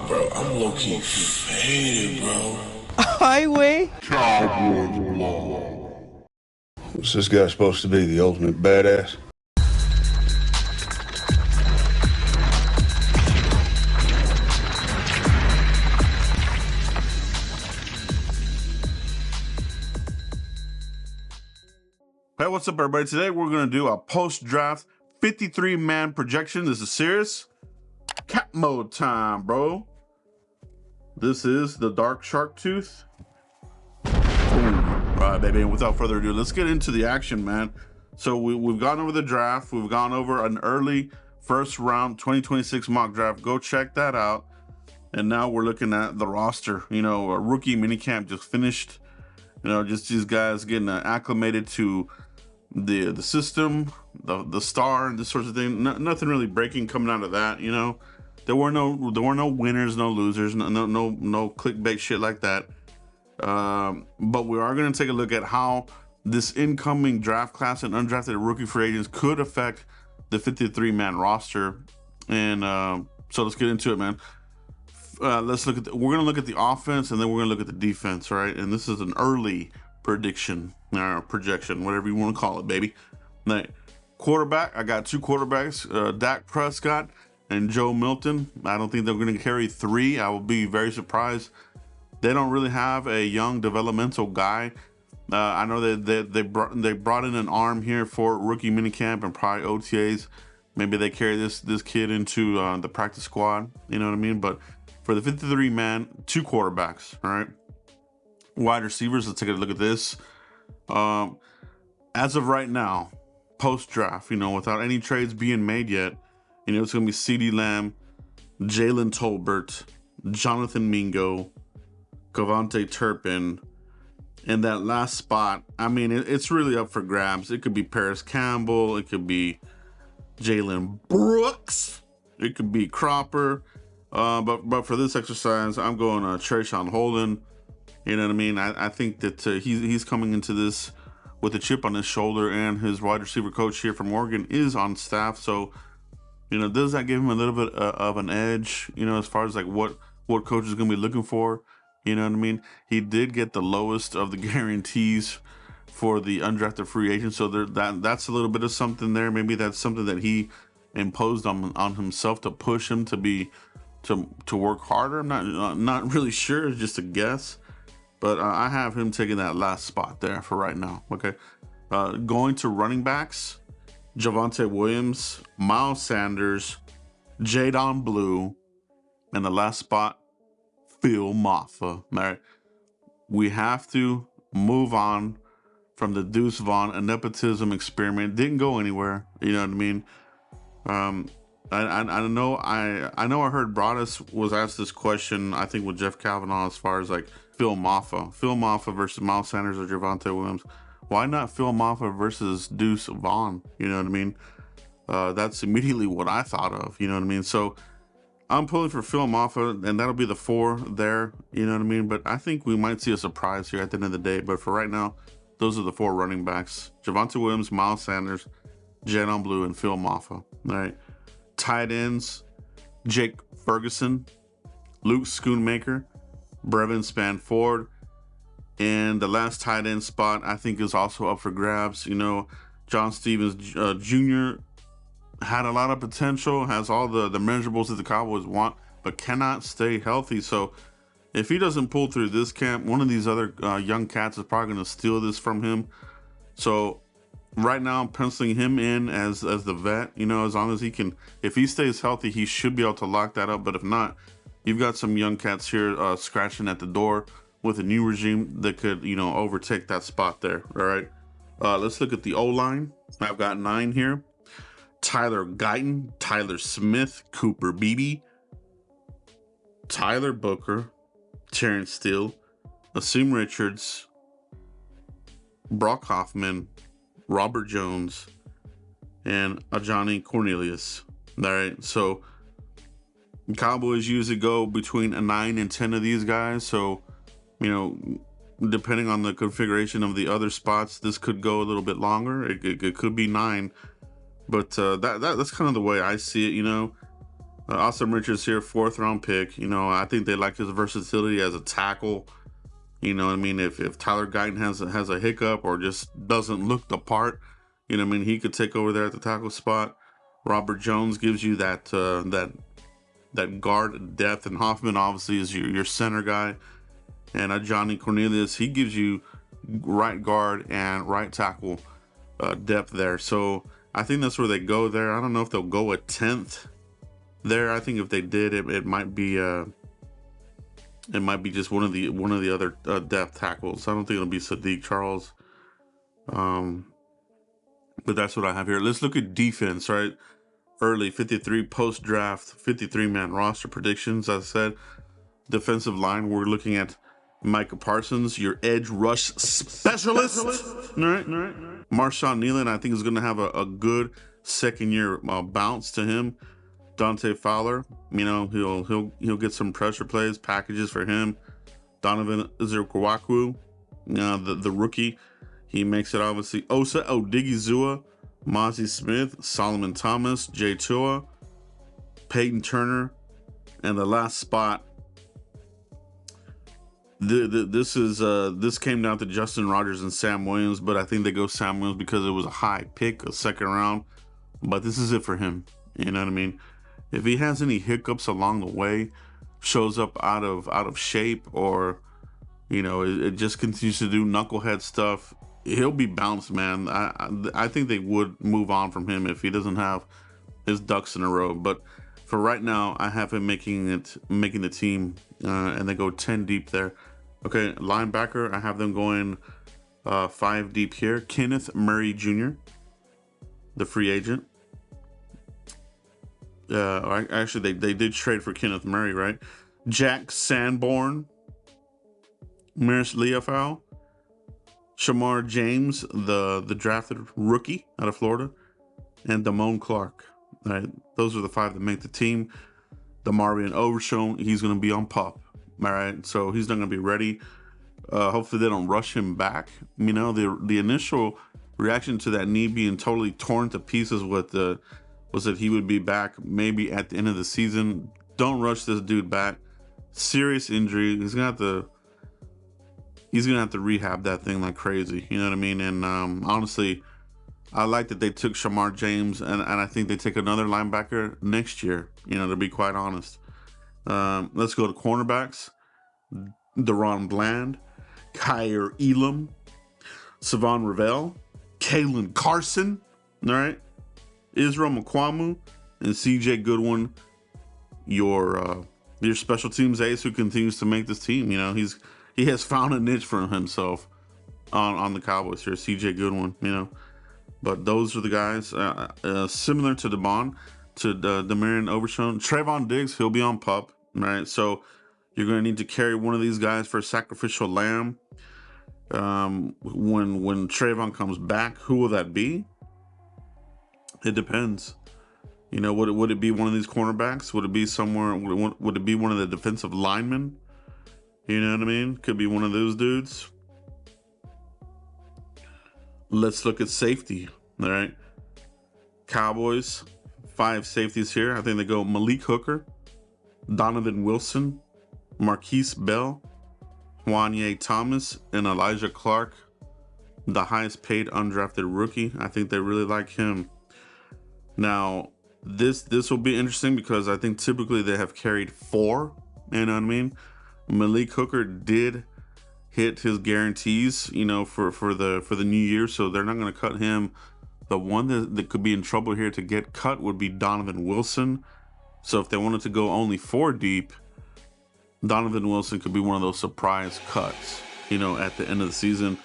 Bro, I'm low-key faded, bro. Highway. What's this guy supposed to be, the ultimate badass? Hey, what's up, everybody? Today we're going to do a post-draft 53-man projection. This is serious. Cap mode time, bro. This is the Dark Shark Tooth. Boom. All right, baby. And without further ado, let's get into the action, man. So we've gone over the draft. We've gone over an early first round 2026 mock draft. Go check that out. And now we're looking at the roster. You know, a rookie minicamp just finished. You know, just these guys getting acclimated to the system, the star, and this sort of thing. Nothing really breaking coming out of that. You know, there were no winners, no losers, no clickbait shit like that. But we are going to take a look at how this incoming draft class and undrafted rookie free agents could affect the 53-man roster. And so let's get into it, man. Let's look at we're going to look at the offense, and then we're going to look at the defense, right? And this is an early prediction or projection, whatever you want to call it, baby. Now, quarterback, I got two quarterbacks, Dak Prescott and Joe Milton. I don't think they're going to carry three. I will be very surprised. They don't really have a young developmental guy. I know that they brought in an arm here for rookie minicamp and probably OTAs. Maybe they carry this kid into the practice squad. You know what I mean? But for the 53-man, two quarterbacks. All right. Wide receivers, let's take a look at this. As of right now, post-draft, you know, without any trades being made yet, you know, it's going to be CeeDee Lamb, Jalen Tolbert, Jonathan Mingo, Cavante Turpin. And that last spot, I mean, it's really up for grabs. It could be Paris Campbell. It could be Jalen Brooks. It could be Cropper. But for this exercise, I'm going Trayshawn Holden. You know what I mean? I think that he's coming into this with a chip on his shoulder, and his wide receiver coach here from Oregon is on staff. So, you know, does that give him a little bit of an edge, you know, as far as like what coach is going to be looking for? You know what I mean? He did get the lowest of the guarantees for the undrafted free agent. So that's a little bit of something there. Maybe that's something that he imposed on himself to push him to work harder. I'm not really sure. It's just a guess. But I have him taking that last spot there for right now. Okay. Going to running backs, Javonte Williams, Miles Sanders, Jadon Blue, and the last spot, Phil Maffa. All right. We have to move on from the Deuce Vaughn nepotism experiment. Didn't go anywhere. You know what I mean? I know I heard Broadus was asked this question, I think with Jeff Kavanaugh, as far as like Phil Maffa versus Miles Sanders or Javonte Williams. Why not Phil Maffa versus Deuce Vaughn? You know what I mean? That's immediately what I thought of. You know what I mean? So I'm pulling for Phil Maffa, and that'll be the four there. You know what I mean? But I think we might see a surprise here at the end of the day. But for right now, those are the four running backs: Javonte Williams, Miles Sanders, Jadon Blue, and Phil Maffa. All right. Tight ends: Jake Ferguson, Luke Schoonmaker, Brevin Spanford, and the last tight end spot I think is also up for grabs. You know, John Stevens Jr. had a lot of potential, has all the measurables that the Cowboys want, but cannot stay healthy. So if he doesn't pull through this camp, one of these other young cats is probably going to steal this from him. So right now I'm penciling him in as the vet. You know, as long as he can, if he stays healthy, he should be able to lock that up. But if not, you've got some young cats here scratching at the door with a new regime that could, you know, overtake that spot there. All right. Let's look at the O-line. I've got 9 here. Tyler Guyton, Tyler Smith, Cooper Beebe, Tyler Booker, Terrence Steele, Asim Richards, Brock Hoffman, Robert Jones, and Ajani Cornelius. All right. So Cowboys usually go between 9 and 10 of these guys. So, you know, depending on the configuration of the other spots, this could go a little bit longer. It could be 9. But that's kind of the way I see it, you know. Austin Richards here, 4th-round pick. You know, I think they like his versatility as a tackle. You know what I mean? If Tyler Guyton has a hiccup or just doesn't look the part, you know what I mean, he could take over there at the tackle spot. Robert Jones gives you that guard depth, and Hoffman obviously is your center guy. And Johnny Cornelius, he gives you right guard and right tackle depth there. So I think that's where they go there. I don't know if they'll go a 10th there. I think if they did, it might be just one of the other depth tackles. I don't think it'll be Sadiq Charles. But that's what I have here. Let's look at defense, right? Early 53 post draft 53-man roster predictions. As I said, defensive line, we're looking at Micah Parsons, your edge rush specialist. All right. Marshawn Nealon, I think, is going to have a good second year bounce to him. Dante Fowler, you know, he'll get some pressure plays, packages for him. Donovan Izukwaku, the rookie, he makes it obviously. Osa Odigizua, Mozzie Smith, Solomon Thomas, Jay Tua, Peyton Turner, and the last spot. This came down to Justin Rogers and Sam Williams, but I think they go Sam Williams because it was a high pick, a 2nd round. But this is it for him. You know what I mean? If he has any hiccups along the way, shows up out of shape, or you know, it just continues to do knucklehead stuff, he'll be bounced, man. I think they would move on from him if he doesn't have his ducks in a row. But for right now, I have him making the team, and they go 10 deep there. Okay, linebacker, I have them going 5 deep here. Kenneth Murray Jr., the free agent. Actually, they did trade for Kenneth Murray, right? Jack Sanborn, Maris Leafau, Shamar James, the drafted rookie out of Florida, and Damone Clark. All right, those are the 5 that make the team. DeMarvion Overshown, he's going to be on PUP. All right, so he's not going to be ready. Hopefully they don't rush him back. You know, the initial reaction to that knee being totally torn to pieces was that he would be back maybe at the end of the season. Don't rush this dude back. Serious injury. He's gonna have to rehab that thing like crazy. You know what I mean? And honestly, I like that they took Shamar James, and I think they take another linebacker next year, you know, to be quite honest. Let's go to cornerbacks. Deron Bland, Kyer Elam, Savon Ravel, Kalen Carson, all right, Israel Mukwamu, and CJ Goodwin, your special teams ace who continues to make this team. You know, he has found a niche for himself on the Cowboys here, CJ Goodwin, you know. But those are the guys similar to Demarion Overshown. Trayvon Diggs, he'll be on PUP, right? So you're going to need to carry one of these guys for a sacrificial lamb. When Trayvon comes back, who will that be? It depends. You know, would it be one of these cornerbacks? Would it be somewhere? Would it be one of the defensive linemen? You know what I mean? Could be one of those dudes. Let's look at safety. All right. Cowboys, 5 safeties here. I think they go Malik Hooker, Donovan Wilson, Marquise Bell, Juanye Thomas, and Elijah Clark, the highest paid undrafted rookie. I think they really like him. Now, this will be interesting because I think typically they have carried 4. You know what I mean? Malik Hooker did hit his guarantees, you know, for the new year, so they're not going to cut him. The one that could be in trouble here to get cut would be Donovan Wilson. So if they wanted to go only 4 deep, Donovan Wilson could be one of those surprise cuts, you know, at the end of the season.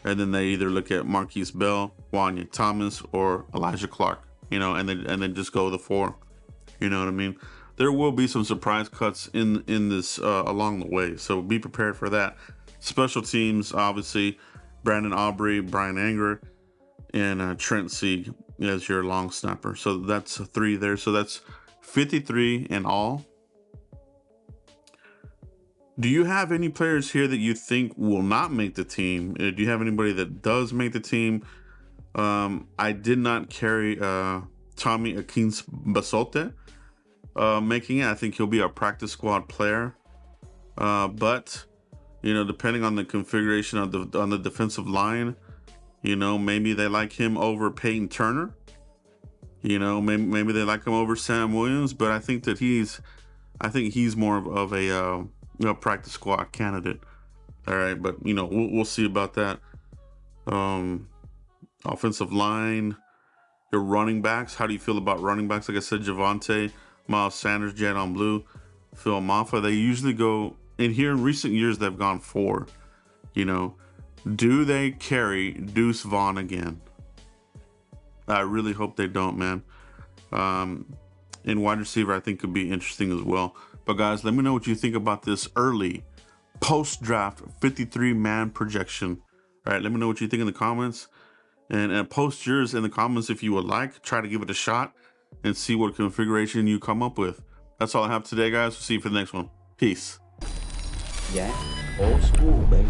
And then they either look at Marquise Bell, Juanye Thomas, or Elijah Clark, you know, and then just go the 4. You know what I mean? There will be some surprise cuts in this along the way, so be prepared for that. Special teams, obviously, Brandon Aubrey, Brian Anger, and Trent Sieg as your long snapper. So that's 3 there. So that's 53 in all. Do you have any players here that you think will not make the team? Do you have anybody that does make the team? I did not carry Tommy Akins Basote. making it. I think he'll be a practice squad player. But you know, depending on the configuration of the defensive line, you know, maybe they like him over Peyton Turner. You know, maybe they like him over Sam Williams. But I think that he's more of a practice squad candidate. All right, but you know, we'll see about that. Offensive line, your running backs. How do you feel about running backs? Like I said, Javonte, Miles Sanders, Jadon Blue, Phil Maffa. They usually go in here in recent years. They've gone 4. You know, do they carry Deuce Vaughn again? I really hope they don't, man. And wide receiver, I think, could be interesting as well. But guys, let me know what you think about this early post-draft 53-man projection. All right, let me know what you think in the comments. And post yours in the comments if you would like. Try to give it a shot and see what configuration you come up with. That's all I have today, guys. We'll see you for the next one. Peace. Yeah, old school, baby.